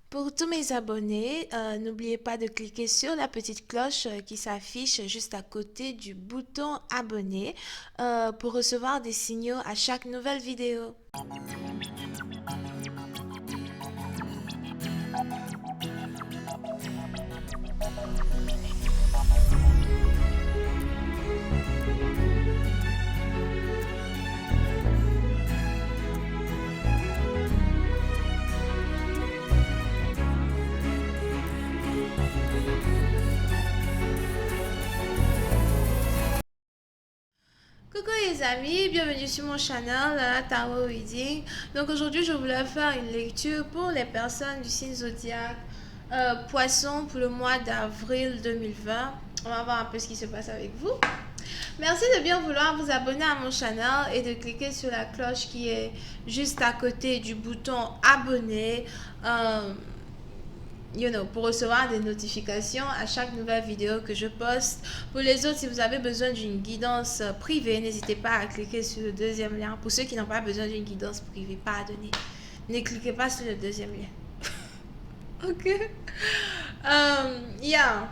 Pour tous mes abonnés, n'oubliez pas de cliquer sur la petite cloche qui s'affiche juste à côté du bouton abonner pour recevoir des signaux à chaque nouvelle vidéo. Coucou les amis, bienvenue sur mon channel Tarot Reading. Donc aujourd'hui je voulais faire une lecture pour les personnes du signe zodiaque Poisson pour le mois d'avril 2020. On va voir un peu ce qui se passe avec vous. Merci de bien vouloir vous abonner à mon channel et de cliquer sur la cloche qui est juste à côté du bouton abonner. Pour recevoir des notifications à chaque nouvelle vidéo que je poste. Pour les autres, si vous avez besoin d'une guidance privée, n'hésitez pas à cliquer sur le deuxième lien. Pour ceux qui n'ont pas besoin d'une guidance privée, pas à donner, ne cliquez pas sur le deuxième lien. Ok. Yeah.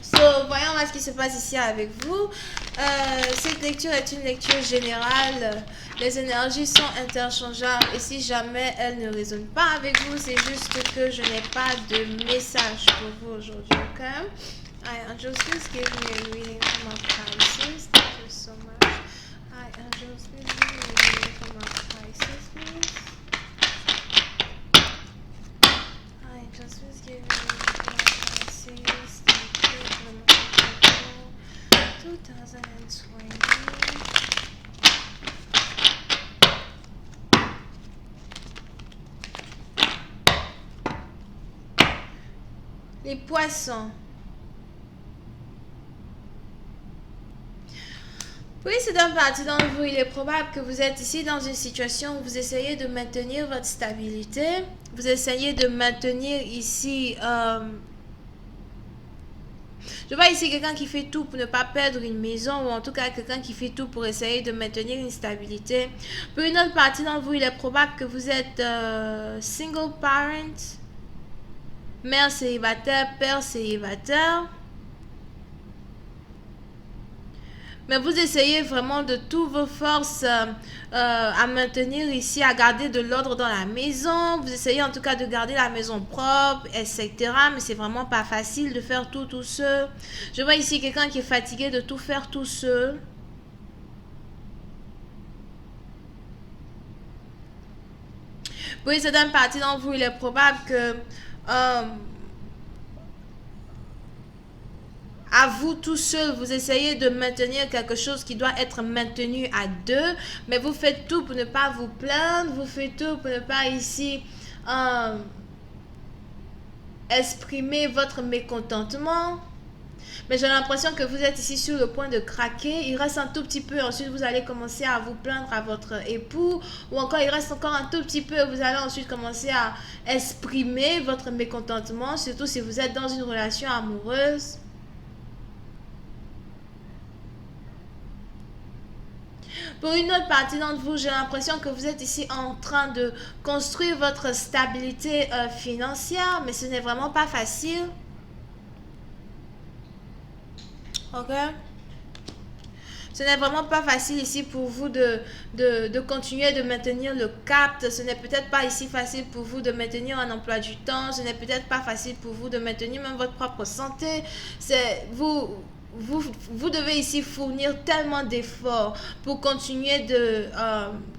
So, voyons voir ce qui se passe ici avec vous. Cette lecture est une lecture générale. Les énergies sont interchangeables et si jamais elles ne résonnent pas avec vous, c'est juste que je n'ai pas de message pour vous aujourd'hui. Ok? Hi, Angels, please give me a reading from my Pisces. Thank you so much. Hi, Angels, please give me a reading from my Pisces, please. Hi, Angels, please give me a reading from my Pisces. Thank you for my 2020. Les poissons. Oui, c'est un parti d'entre vous. Il est probable que vous êtes ici dans une situation où vous essayez de maintenir votre stabilité. Vous essayez de maintenir ici... je vois ici quelqu'un qui fait tout pour ne pas perdre une maison ou en tout cas quelqu'un qui fait tout pour essayer de maintenir une stabilité. Pour une autre partie d'entre vous, il est probable que vous êtes single parent, mère célibataire, père célibataire. Mais vous essayez vraiment de toutes vos forces à maintenir ici, à garder de l'ordre dans la maison. Vous essayez en tout cas de garder la maison propre, etc. Mais c'est vraiment pas facile de faire tout seul. Je vois ici quelqu'un qui est fatigué de tout faire tout seul. Oui, c'est une partie d'entre vous, il est probable que... à vous tout seul, vous essayez de maintenir quelque chose qui doit être maintenu à deux, mais vous faites tout pour ne pas vous plaindre, vous faites tout pour ne pas ici exprimer votre mécontentement. Mais j'ai l'impression que vous êtes ici sur le point de craquer. Il reste un tout petit peu. Ensuite, vous allez commencer à vous plaindre à votre époux. Ou encore, il reste encore un tout petit peu. Vous allez ensuite commencer à exprimer votre mécontentement. Surtout si vous êtes dans une relation amoureuse. Pour une autre partie d'entre vous, j'ai l'impression que vous êtes ici en train de construire votre stabilité financière, mais ce n'est vraiment pas facile. Ok? Ce n'est vraiment pas facile ici pour vous de continuer de maintenir le cap. Ce n'est peut-être pas ici facile pour vous de maintenir un emploi du temps. Ce n'est peut-être pas facile pour vous de maintenir même votre propre santé. Vous devez ici fournir tellement d'efforts pour continuer de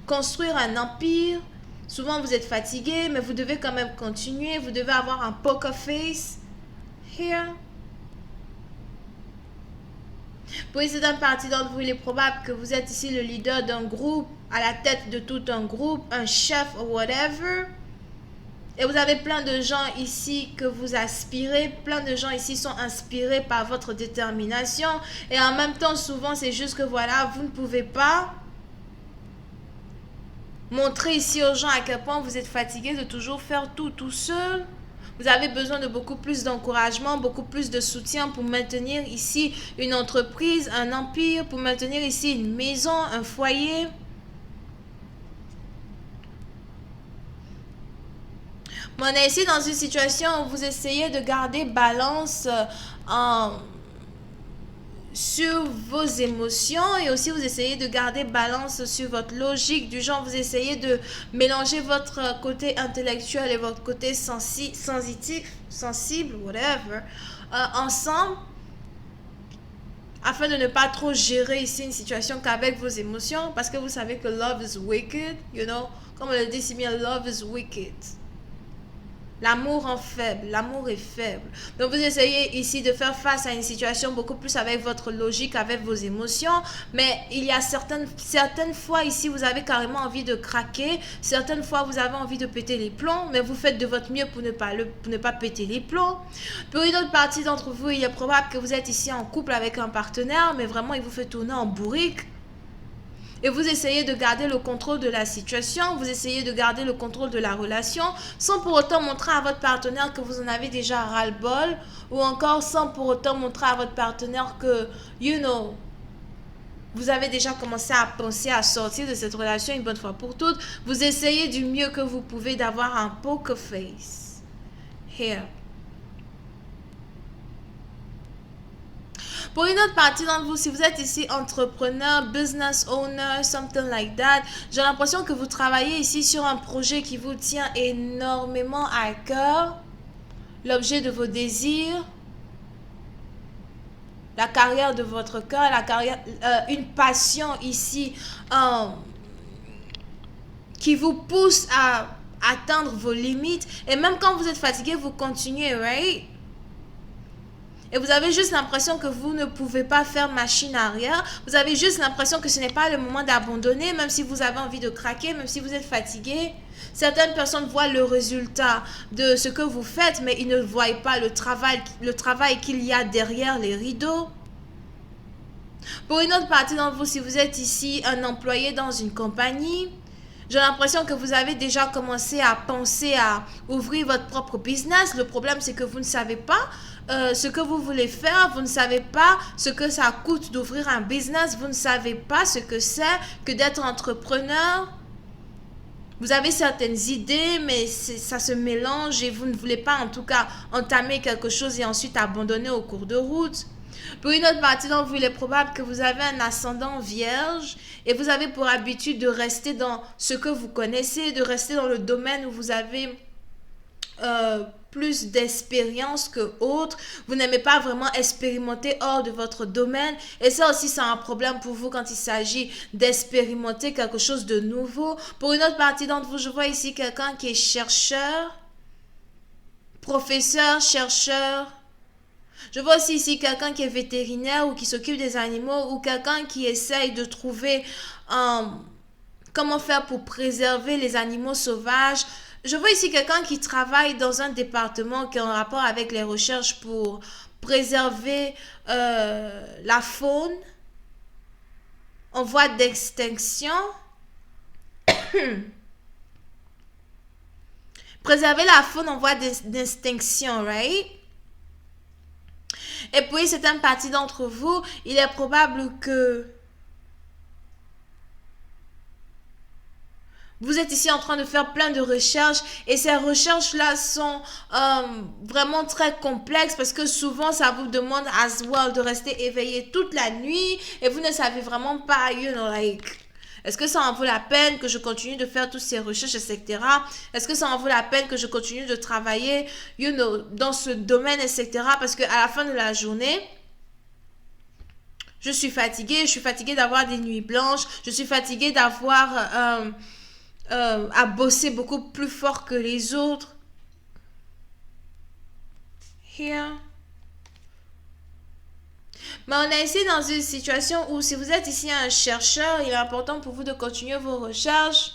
construire un empire. Souvent, vous êtes fatigué, mais vous devez quand même continuer. Vous devez avoir un poker face. Here. Pour une certaine partie d'entre vous, il est probable que vous êtes ici le leader d'un groupe, à la tête de tout un groupe, un chef ou whatever. Et vous avez plein de gens ici que vous aspirez. Plein de gens ici sont inspirés par votre détermination. Et en même temps, souvent, c'est juste que voilà, vous ne pouvez pas montrer ici aux gens à quel point vous êtes fatigué de toujours faire tout seul. Vous avez besoin de beaucoup plus d'encouragement, beaucoup plus de soutien pour maintenir ici une entreprise, un empire, pour maintenir ici une maison, un foyer. Mais on est ici dans une situation où vous essayez de garder balance en sur vos émotions et aussi vous essayez de garder balance sur votre logique, du genre vous essayez de mélanger votre côté intellectuel et votre côté sensible, whatever, ensemble, afin de ne pas trop gérer ici une situation qu'avec vos émotions, parce que vous savez que love is wicked, you know, comme on le dit si bien, love is wicked. L'amour en faible, l'amour est faible. Donc vous essayez ici de faire face à une situation beaucoup plus avec votre logique, avec vos émotions. Mais il y a certaines fois ici, vous avez carrément envie de craquer. Certaines fois, vous avez envie de péter les plombs. Mais vous faites de votre mieux pour ne pas péter les plombs. Pour une autre partie d'entre vous, il est probable que vous êtes ici en couple avec un partenaire. Mais vraiment, il vous fait tourner en bourrique. Et vous essayez de garder le contrôle de la situation, vous essayez de garder le contrôle de la relation, sans pour autant montrer à votre partenaire que vous en avez déjà ras-le-bol, ou encore sans pour autant montrer à votre partenaire que, you know, vous avez déjà commencé à penser à sortir de cette relation une bonne fois pour toutes. Vous essayez du mieux que vous pouvez d'avoir un poker face. Here. Pour une autre partie d'entre vous, si vous êtes ici entrepreneur, business owner, something like that, j'ai l'impression que vous travaillez ici sur un projet qui vous tient énormément à cœur, l'objet de vos désirs, la carrière de votre cœur, une passion ici qui vous pousse à atteindre vos limites. Et même quand vous êtes fatigué, vous continuez, right? Et vous avez juste l'impression que vous ne pouvez pas faire machine arrière. Vous avez juste l'impression que ce n'est pas le moment d'abandonner, même si vous avez envie de craquer, même si vous êtes fatigué. Certaines personnes voient le résultat de ce que vous faites, mais ils ne voient pas le travail qu'il y a derrière les rideaux. Pour une autre partie d'entre vous, si vous êtes ici un employé dans une compagnie, j'ai l'impression que vous avez déjà commencé à penser à ouvrir votre propre business. Le problème, c'est que vous ne savez pas ce que vous voulez faire. Vous ne savez pas ce que ça coûte d'ouvrir un business. Vous ne savez pas ce que c'est que d'être entrepreneur. Vous avez certaines idées, mais ça se mélange et vous ne voulez pas en tout cas entamer quelque chose et ensuite abandonner au cours de route. Pour une autre partie d'entre vous, il est probable que vous avez un ascendant vierge et vous avez pour habitude de rester dans ce que vous connaissez, de rester dans le domaine où vous avez plus d'expérience que autres. Vous n'aimez pas vraiment expérimenter hors de votre domaine. Et ça aussi, c'est un problème pour vous quand il s'agit d'expérimenter quelque chose de nouveau. Pour une autre partie d'entre vous, je vois ici quelqu'un qui est chercheur, professeur, chercheur. Je vois aussi ici quelqu'un qui est vétérinaire ou qui s'occupe des animaux ou quelqu'un qui essaye de trouver comment faire pour préserver les animaux sauvages. Je vois ici quelqu'un qui travaille dans un département qui est en rapport avec les recherches pour préserver la faune en voie d'extinction. Préserver la faune en voie d'extinction, right? Et puis, certaines parties d'entre vous, il est probable que vous êtes ici en train de faire plein de recherches et ces recherches-là sont vraiment très complexes parce que souvent, ça vous demande as well de rester éveillé toute la nuit et vous ne savez vraiment pas, you know, like, est-ce que ça en vaut la peine que je continue de faire toutes ces recherches, etc. Est-ce que ça en vaut la peine que je continue de travailler, you know, dans ce domaine, etc. Parce qu'à la fin de la journée, je suis fatiguée d'avoir des nuits blanches, je suis fatiguée d'avoir à bosser beaucoup plus fort que les autres. Here. Mais on est ici dans une situation où si vous êtes ici un chercheur, il est important pour vous de continuer vos recherches.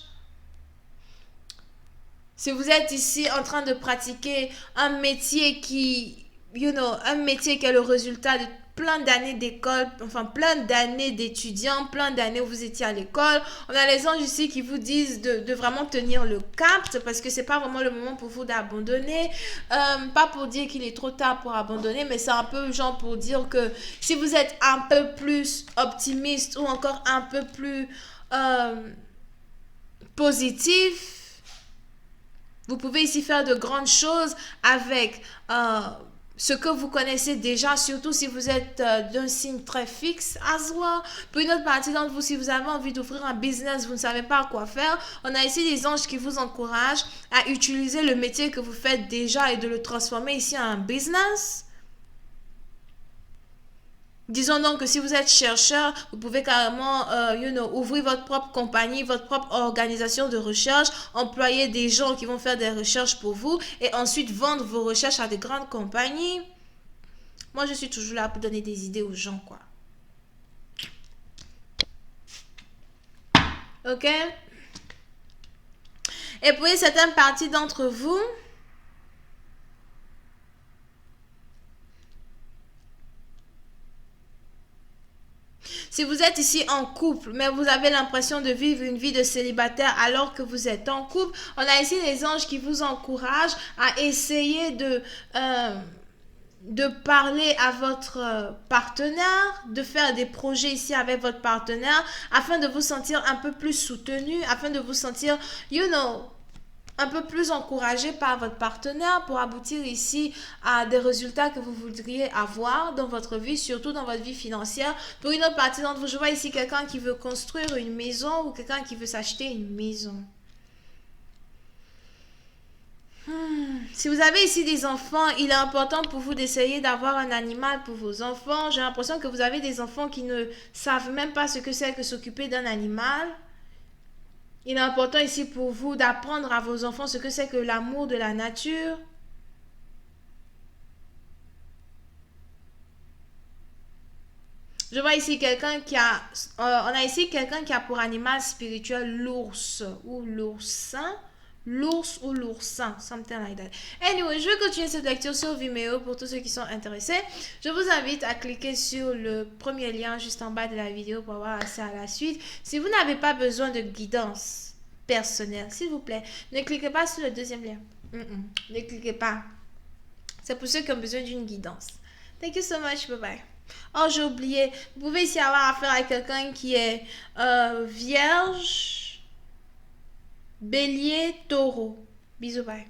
Si vous êtes ici en train de pratiquer un métier qui, you know, un métier qui est le résultat de plein d'années d'école, enfin plein d'années d'étudiants, plein d'années où vous étiez à l'école. On a les anges ici qui vous disent de vraiment tenir le cap parce que c'est pas vraiment le moment pour vous d'abandonner. Pas pour dire qu'il est trop tard pour abandonner, mais c'est un peu genre pour dire que si vous êtes un peu plus optimiste ou encore un peu plus positif, Vous pouvez ici faire de grandes choses avec ce que vous connaissez déjà, surtout si vous êtes d'un signe très fixe, as well. Pour une autre partie d'entre vous, si vous avez envie d'ouvrir un business, vous ne savez pas quoi faire, on a ici des anges qui vous encouragent à utiliser le métier que vous faites déjà et de le transformer ici en un business. Disons donc que si vous êtes chercheur, vous pouvez carrément, ouvrir votre propre compagnie, votre propre organisation de recherche, employer des gens qui vont faire des recherches pour vous et ensuite vendre vos recherches à des grandes compagnies. Moi, je suis toujours là pour donner des idées aux gens, quoi. Ok? Et pour une certaine partie d'entre vous, si vous êtes ici en couple, mais vous avez l'impression de vivre une vie de célibataire alors que vous êtes en couple, on a ici les anges qui vous encouragent à essayer de parler à votre partenaire, de faire des projets ici avec votre partenaire afin de vous sentir un peu plus soutenu, afin de vous sentir, un peu plus encouragé par votre partenaire pour aboutir ici à des résultats que vous voudriez avoir dans votre vie, surtout dans votre vie financière. Pour une autre partie d'entre vous, je vois ici quelqu'un qui veut construire une maison ou quelqu'un qui veut s'acheter une maison. Si vous avez ici des enfants, il est important pour vous d'essayer d'avoir un animal pour vos enfants. J'ai l'impression que vous avez des enfants qui ne savent même pas ce que c'est que s'occuper d'un animal. Il est important ici pour vous d'apprendre à vos enfants ce que c'est que l'amour de la nature. Je vois ici quelqu'un qui a... on a ici quelqu'un qui a pour animal spirituel l'ours ou l'oursin. L'ours ou l'oursin, something like that. Anyway, je vais continuer cette lecture sur Vimeo pour tous ceux qui sont intéressés. Je vous invite à cliquer sur le premier lien juste en bas de la vidéo pour avoir accès à la suite. Si vous n'avez pas besoin de guidance personnelle, s'il vous plaît, ne cliquez pas sur le deuxième lien. Ne cliquez pas. C'est pour ceux qui ont besoin d'une guidance. Thank you so much. Bye bye. Oh, j'ai oublié. Vous pouvez ici avoir affaire à quelqu'un qui est vierge, bélier, taureau. Bisous, bye.